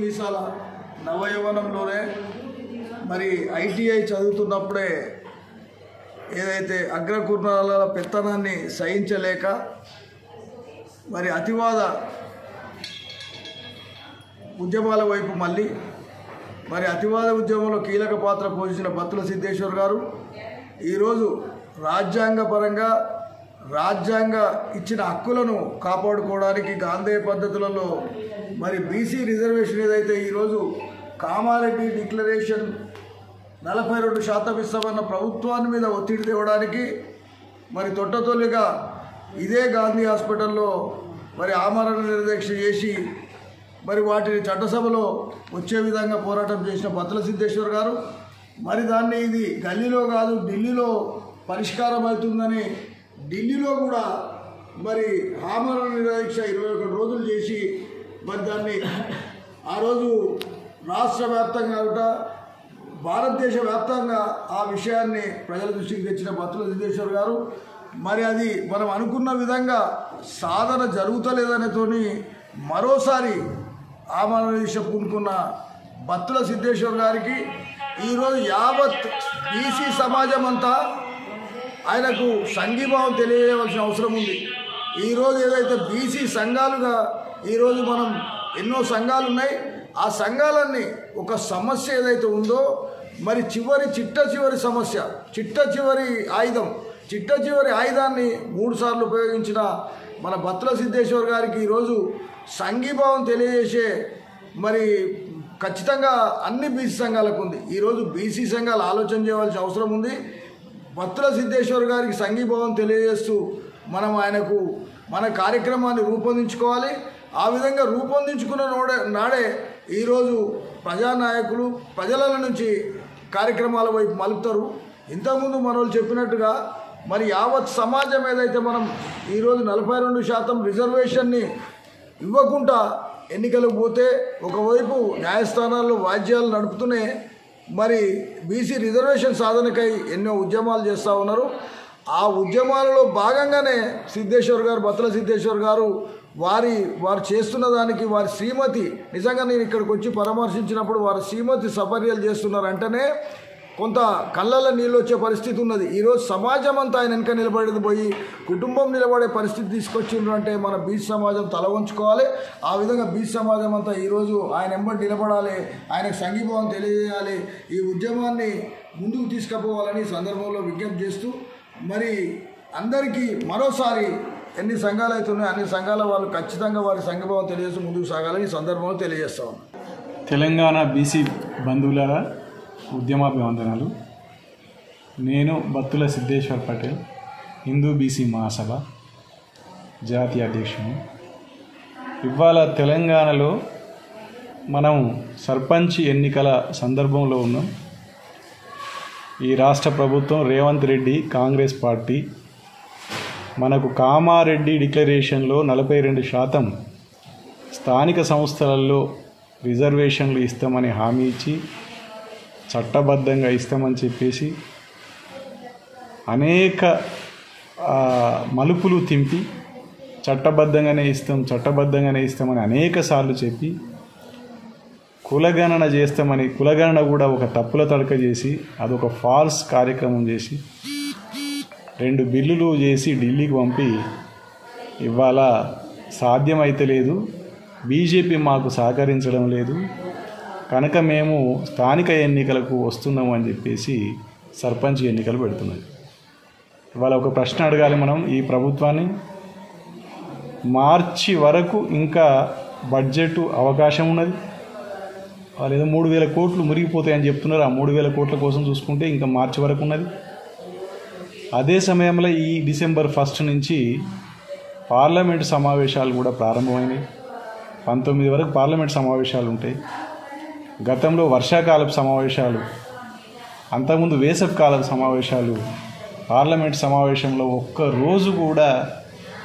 మీసాల నవయవనంలోనే మరి ఐటీఐ చదువుతున్నప్పుడే ఏదైతే అగ్రకుర్ణాల పెత్తనాన్ని సహించలేక మరి అతివాద ఉద్యమాల వైపు మళ్ళీ మరి అతివాద ఉద్యమంలో కీలక పాత్ర పోషించిన బత్తుల సిద్ధేశ్వర్ గారు ఈరోజు రాజ్యాంగపరంగా రాజ్యాంగ ఇచ్చిన హక్కులను కాపాడుకోవడానికి గాంధేయ పద్ధతులలో మరి బీసీ రిజర్వేషన్ ఏదైతే ఈరోజు కామారెడ్డి డిక్లరేషన్ 42% ఇస్తామన్న ప్రభుత్వాన్ని మీద ఒత్తిడి తేవడానికి మరి తొట్టతొలిగా ఇదే గాంధీ హాస్పిటల్లో మరి ఆమరణ నిరదీక్ష చేసి మరి వాటిని చట్టసభలో వచ్చే విధంగా పోరాటం చేసిన బత్తుల సిద్ధేశ్వర్ గారు మరి దాన్ని ఇది గల్లీలో కాదు ఢిల్లీలో పరిష్కారం అవుతుందని ఢిల్లీలో కూడా మరి ఆమరణ నిరదీక్ష 21 రోజులు చేసి మరి దాన్ని ఆ రోజు రాష్ట్ర వ్యాప్తంగా కూడా భారతదేశ వ్యాప్తంగా ఆ విషయాన్ని ప్రజల దృష్టికి తెచ్చిన బత్తుల సిద్ధేశ్వర్ గారు మరి అది మనం అనుకున్న విధంగా సాధన జరుగుతలేదనేతోని మరోసారి ఆమరణ దీక్ష పూనుకున్న బత్తుల సిద్ధేశ్వర్ గారికి ఈరోజు యావత్ బీసీ సమాజం అంతా ఆయనకు సంఘీభావం తెలియజేయవలసిన అవసరం ఉంది. ఈరోజు ఏదైతే బీసీ సంఘాలుగా ఈరోజు మనం ఎన్నో సంఘాలు ఉన్నాయి, ఆ సంఘాలన్నీ ఒక సమస్య ఏదైతే ఉందో మరి చిట్ట చివరి సమస్య చిట్ట చివరి ఆయుధాన్ని 3 సార్లు ఉపయోగించిన మన బత్తుల సిద్ధేశ్వర్ గారికి ఈరోజు సంఘీభావం తెలియజేసే మరి ఖచ్చితంగా అన్ని బీసీ సంఘాలకు ఉంది. ఈరోజు బీసీ సంఘాలు ఆలోచన చేయవలసిన అవసరం ఉంది. బత్తుల సిద్ధేశ్వర్ గారికి సంఘీభావం తెలియజేస్తూ మనం ఆయనకు మన కార్యక్రమాన్ని రూపొందించుకోవాలి. ఆ విధంగా రూపొందించుకున్న నాడే ఈరోజు ప్రజానాయకులు ప్రజల నుంచి కార్యక్రమాల వైపు మలుపుతారు. ఇంతకుముందు మనోళ్ళు చెప్పినట్టుగా మరి యావత్ సమాజం ఏదైతే మనం ఈరోజు 42% రిజర్వేషన్ని ఇవ్వకుండా ఎన్నికలకు పోతే ఒకవైపు న్యాయస్థానాల్లో వాద్యాలు నడుపుతూనే మరి బీసీ రిజర్వేషన్ సాధనకై ఎన్నో ఉద్యమాలు చేస్తూ ఉన్నారు. ఆ ఉద్యమాలలో భాగంగానే సిద్ధేశ్వర్ గారు బత్తుల సిద్ధేశ్వర్ గారు వారు చేస్తున్న దానికి వారి శ్రీమతి నిజంగా నేను ఇక్కడికి వచ్చి పరామర్శించినప్పుడు వారి శ్రీమతి సపర్యలు చేస్తున్నారంటేనే కొంత కళ్ళల్లో నీళ్ళు వచ్చే పరిస్థితి ఉన్నది. ఈరోజు సమాజం అంతా ఆయన వెనక నిలబడేది పోయి కుటుంబం నిలబడే పరిస్థితి తీసుకొచ్చిండ్రు అంటే మన బీసీ సమాజం తల వంచుకోవాలి. ఆ విధంగా బీసీ సమాజం అంతా ఈరోజు ఆయన వెంబడి నిలబడాలి, ఆయనకు సంఘీభావం తెలియజేయాలి, ఈ ఉద్యమాన్ని ముందుకు తీసుకుపోవాలని సందర్భంలో విజ్ఞప్తి చేస్తూ మరి అందరికీ మరోసారి ఎన్ని సంఘాలు అవుతున్నాయో అన్ని సంఘాల వాళ్ళు ఖచ్చితంగా వారి సంఘీభావం తెలియజేస్తూ ముందుకు సాగాలని ఈ సందర్భంలో తెలియజేస్తాం. తెలంగాణ బీసీ బంధువులారా ఉద్యమాభివందనాలు. నేను బత్తుల సిద్ధేశ్వర్ పటేల్, హిందూ బీసీ మహాసభ జాతీయ అధ్యక్షుడు. ఇవాళ తెలంగాణలో మనం సర్పంచ్ ఎన్నికల సందర్భంలో ఉన్నాం. ఈ రాష్ట్ర ప్రభుత్వం రేవంత్ రెడ్డి కాంగ్రెస్ పార్టీ మనకు కామారెడ్డి డిక్లరేషన్లో 42% స్థానిక సంస్థలలో రిజర్వేషన్లు ఇస్తామని హామీ ఇచ్చి చట్టబద్ధంగా ఇస్తామని చెప్పేసి అనేక మలుపులు తింపి చట్టబద్ధంగానే ఇస్తామని అనేక సార్లు చెప్పి కులగణన చేస్తామని కులగణన కూడా ఒక తప్పుల తడక చేసి అదొక ఫాల్స్ కార్యక్రమం చేసి 2 బిల్లులు చేసి ఢిల్లీకి పంపి ఇవాళ సాధ్యమైతే లేదు, బీజేపీ మాకు సహకరించడం లేదు కనుక మేము స్థానిక ఎన్నికలకు వస్తున్నాము అని చెప్పేసి సర్పంచ్ ఎన్నికలు పెడుతున్నది. ఇవాళ ఒక ప్రశ్న అడగాలి మనం ఈ ప్రభుత్వాన్ని. మార్చి వరకు ఇంకా బడ్జెట్ అవకాశం ఉన్నది. వాళ్ళు ఏదో 3,000 కోట్లు మురిగిపోతాయని చెప్తున్నారు. ఆ 3,000 కోట్ల కోసం చూసుకుంటే ఇంకా మార్చి వరకు ఉన్నది. అదే సమయంలో ఈ డిసెంబర్ 1 నుంచి పార్లమెంటు సమావేశాలు కూడా ప్రారంభమైనాయి. 19 వరకు పార్లమెంట్ సమావేశాలు ఉంటాయి. గతంలో వర్షాకాలపు సమావేశాలు, అంతకుముందు వేసవికాలపు సమావేశాలు, పార్లమెంట్ సమావేశంలో ఒక్క రోజు కూడా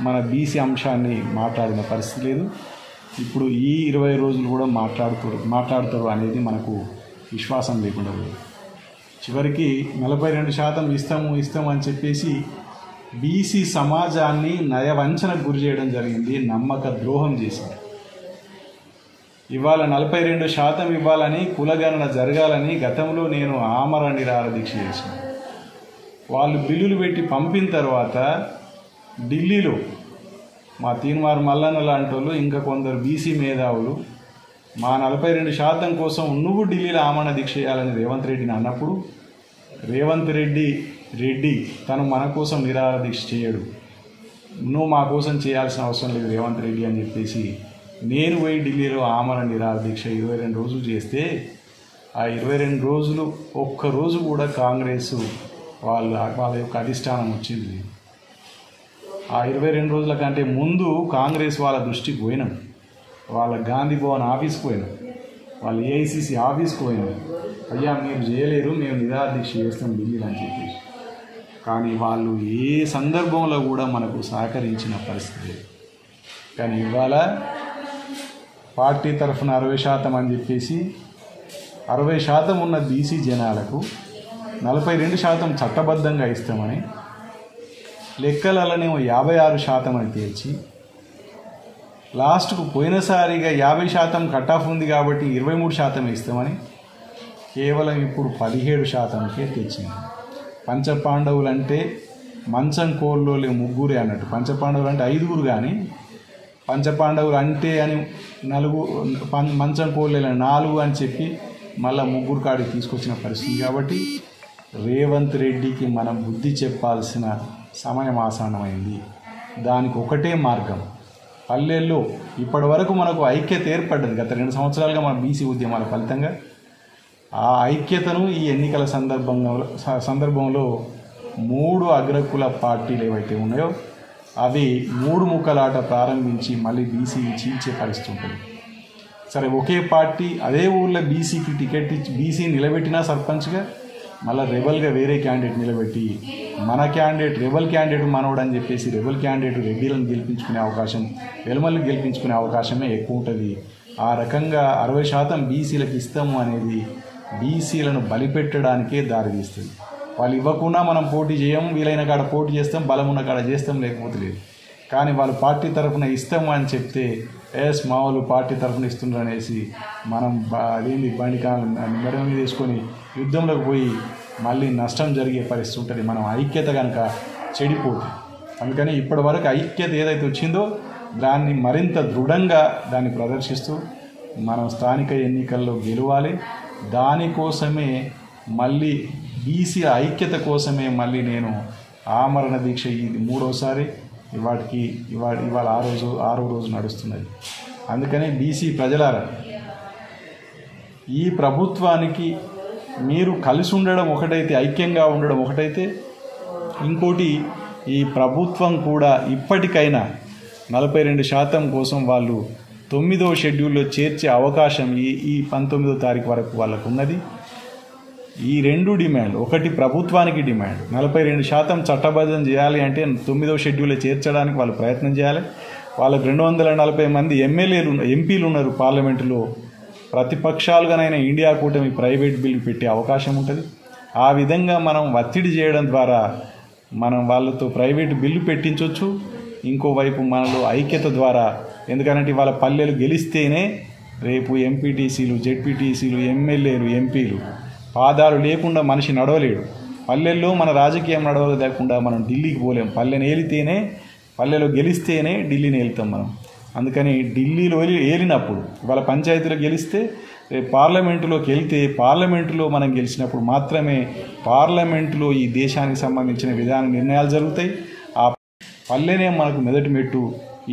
మన బీసీ అంశాన్ని మాట్లాడిన పరిస్థితి లేదు. ఇప్పుడు ఈ 20 రోజులు కూడా మాట్లాడుతారు అనేది మనకు విశ్వాసం లేకుండా లేదు. చివరికి 42% ఇస్తాము అని చెప్పేసి బీసీ సమాజాన్ని నయవంచనకు గురి చేయడం జరిగింది, నమ్మక ద్రోహం చేశారు. ఇవాళ 42% ఇవ్వాలని, కులగణన జరగాలని గతంలో నేను ఆమరణ నిరాహార దీక్ష చేశాను. వాళ్ళు బిల్లులు పెట్టి పంపిన తర్వాత ఢిల్లీలో మా తీన్మార్ మల్లన్న లాంటి వాళ్ళు, ఇంకా కొందరు బీసీ మేధావులు మా 42% కోసం నువ్వు ఢిల్లీలో ఆమరణ దీక్ష చేయాలని రేవంత్ రెడ్డిని అన్నప్పుడు, రేవంత్ రెడ్డి తను మన కోసం నిరాహార దీక్ష చేయడు, నువ్వు మా కోసం చేయాల్సిన అవసరం లేదు రేవంత్ రెడ్డి అని చెప్పేసి నేను పోయి ఢిల్లీలో ఆమరణ నిరాహార దీక్ష 22 రోజులు చేస్తే, ఆ 22 రోజులు ఒక్కరోజు కూడా కాంగ్రెస్ వాళ్ళ యొక్క అధిష్టానం వచ్చింది. ఆ 22 రోజుల కంటే ముందు కాంగ్రెస్ వాళ్ళ దృష్టికి పోయినాం, వాళ్ళ గాంధీ భవన్ ఆఫీస్కి పోయినాం, వాళ్ళ ఏఐసిసి ఆఫీస్కి పోయినాం. అయ్యా మీరు చేయలేరు, మేము నిరాహార దీక్ష చేస్తాం ఢిల్లీలో అని చెప్పేసి. కానీ వాళ్ళు ఏ సందర్భంలో కూడా మనకు సహకరించిన పరిస్థితి లేదు. కానీ ఇవాళ పార్టీ తరఫున 60% అని చెప్పేసి 60% ఉన్న బీసీ జనాలకు 42% చట్టబద్ధంగా ఇస్తామని, లెక్కలనేమో 56% అని తేల్చి, లాస్ట్కు పోయినసారిగా 50% కట్ ఆఫ్ ఉంది కాబట్టి 23% ఇస్తామని కేవలం ఇప్పుడు 17%కే తెచ్చింది. పంచపాండవులు అంటే మంచం కోళ్ళోలే ముగ్గురే అన్నట్టు, పంచపాండవులు అంటే 5గురు, కానీ పంచపాండవులు అంటే అని మంచం కోళ్ళే 4 అని చెప్పి మళ్ళీ 3 కాడికి తీసుకొచ్చిన పరిస్థితి. కాబట్టి రేవంత్ రెడ్డికి మనం బుద్ధి చెప్పాల్సిన సమయం ఆసన్నమైంది. దానికి ఒకటే మార్గం, పల్లెల్లో ఇప్పటి వరకు మనకు ఐక్యత ఏర్పడ్డది గత 2 సంవత్సరాలుగా మన బీసీ ఉద్యమాల ఫలితంగా. ఆ ఐక్యతను ఈ ఎన్నికల సందర్భంలో 3 అగ్రకుల పార్టీలు ఏవైతే ఉన్నాయో అవి 3 ముక్కలాట ప్రారంభించి మళ్ళీ బీసీ చీల్చే పరిస్థితి ఉంటుంది. సరే, ఒకే పార్టీ అదే ఊళ్ళో బీసీకి టికెట్ ఇచ్చి బీసీ నిలబెట్టినా సర్పంచ్గా, మళ్ళీ రెబల్గా వేరే క్యాండిడేట్ నిలబెట్టి మన క్యాండిడేట్ రెబల్ క్యాండిడేట్ మనోడు అని చెప్పేసి రెబల్ క్యాండిడేట్ రెడ్డిలను గెలిపించుకునే అవకాశం, వెలమల్ని గెలిపించుకునే అవకాశమే ఎక్కువ ఉంటుంది. ఆ రకంగా 60% బీసీలకు ఇస్తాము అనేది బీసీలను బలిపెట్టడానికే దారితీస్తుంది. వాళ్ళు ఇవ్వకుండా మనం పోటీ చేయం, వీలైన కాడ పోటీ చేస్తాం, బలం ఉన్న కాడ చేస్తాం, లేకపోతే లేదు. కానీ వాళ్ళు పార్టీ తరఫున ఇస్తాము అని చెప్తే మా వాళ్ళు పార్టీ తరఫున ఇస్తున్నారు అనేసి మనం అదేంది బండికాలు మెడ మీద వేసుకొని యుద్ధంలోకి పోయి మళ్ళీ నష్టం జరిగే పరిస్థితి ఉంటుంది, మనం ఐక్యత కనుక చెడిపోతుంది. అందుకని ఇప్పటి వరకు ఐక్యత ఏదైతే వచ్చిందో దాన్ని మరింత దృఢంగా దాన్ని ప్రదర్శిస్తూ మనం స్థానిక ఎన్నికల్లో గెలవాలి. దానికోసమే మళ్ళీ బీసీ ఐక్యత కోసమే మళ్ళీ నేను ఆమరణ దీక్ష ఇది 3వసారి, ఇవాళ 6వ రోజు నడుస్తున్నది. అందుకని బీసీ ప్రజలారా, ఈ ప్రభుత్వానికి మీరు కలిసి ఉండడం ఒకటైతే, ఐక్యంగా ఉండడం ఒకటైతే, ఇంకోటి ఈ ప్రభుత్వం కూడా ఇప్పటికైనా 42% కోసం వాళ్ళు 9వ షెడ్యూల్లో చేర్చే అవకాశం ఈ 19వ తారీఖు వరకు వాళ్ళకు ఉన్నది. ఈ 2 డిమాండ్, ఒకటి ప్రభుత్వానికి డిమాండ్ 42% చట్టబద్ధం చేయాలి అంటే 9వ షెడ్యూల్లో చేర్చడానికి వాళ్ళు ప్రయత్నం చేయాలి. వాళ్ళకు 240 మంది ఎంపీలు ఉన్నారు పార్లమెంటులో. ప్రతిపక్షాలుగానైనా ఇండియా కూటమి ప్రైవేట్ బిల్లు పెట్టే అవకాశం ఉంటుంది. ఆ విధంగా మనం ఒత్తిడి చేయడం ద్వారా మనం వాళ్ళతో ప్రైవేటు బిల్లు పెట్టించవచ్చు. ఇంకోవైపు మనలో ఐక్యత ద్వారా, ఎందుకంటే వాళ్ళ పల్లెలు గెలిస్తేనే రేపు ఎంపీటీసీలు, జెడ్పీటీసీలు, ఎమ్మెల్యేలు, ఎంపీలు పాదాలు లేకుండా మనిషి నడవలేడు. పల్లెల్లో మన రాజకీయం నడవలేకుండా మనం ఢిల్లీకి పోలేం. పల్లెని ఏలితేనే, పల్లెలో గెలిస్తేనే ఢిల్లీని ఏలుతాం మనం. అందుకని ఢిల్లీలో ఏలినప్పుడు వాళ్ళ పంచాయతీలో గెలిస్తే పార్లమెంటులోకి వెళ్తే, పార్లమెంటులో మనం గెలిచినప్పుడు మాత్రమే పార్లమెంటులో ఈ దేశానికి సంబంధించిన విధాన నిర్ణయాలు జరుగుతాయి. ఆ పల్లెనే మనకు మొదటి మెట్టు.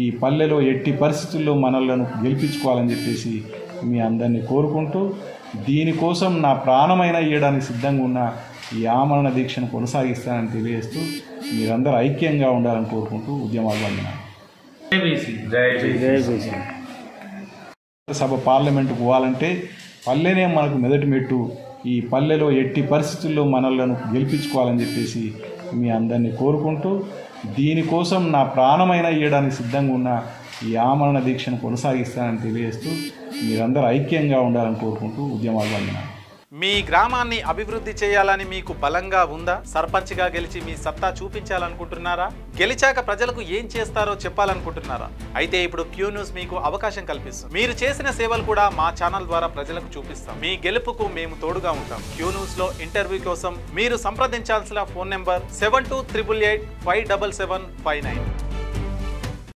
ఈ పల్లెలో ఎట్టి పరిస్థితుల్లో మనలను గెలిపించుకోవాలని చెప్పేసి మీ అందరినీ కోరుకుంటూ, దీనికోసం నా ప్రాణమైన ఇవ్వడానికి సిద్ధంగా ఉన్న ఈ ఆమరణ దీక్షను కొనసాగిస్తానని తెలియజేస్తూ మీరందరూ ఐక్యంగా ఉండాలని కోరుకుంటూ ఉద్యమాలు వందనాలు. సభ పార్లమెంటుకు పోవాలంటే పల్లెనే మనకు మొదటి మెట్టు. ఈ పల్లెలో ఎట్టి పరిస్థితుల్లో మనలను గెలిపించుకోవాలని చెప్పేసి మీ అందరినీ కోరుకుంటూ, దీనికోసం నా ప్రాణమైన ఇవ్వడానికి సిద్ధంగా ఉన్న ఈ ఆమరణ దీక్షను కొనసాగిస్తానని తెలియజేస్తూ మీరందరూ ఐక్యంగా ఉండాలని కోరుకుంటూ ఉద్యమాలు వందనాలు. మీ గ్రామాన్ని అభివృద్ధి చేయాలని మీకు బలంగా ఉందా? సర్పంచ్గా గెలిచి మీ సత్తా చూపించాలనుకుంటున్నారా? గెలిచాక ప్రజలకు ఏం చేస్తారో చెప్పాలనుకుంటున్నారా? అయితే ఇప్పుడు క్యూ న్యూస్ మీకు అవకాశం కల్పిస్తుంది. మీరు చేసిన సేవలు కూడా మా ఛానల్ ద్వారా ప్రజలకు చూపిస్తాం. మీ గెలుపుకు మేము తోడుగా ఉంటాం. క్యూ న్యూస్ లో ఇంటర్వ్యూ కోసం మీరు సంప్రదించాల్సిన ఫోన్ నెంబర్ 7288857759.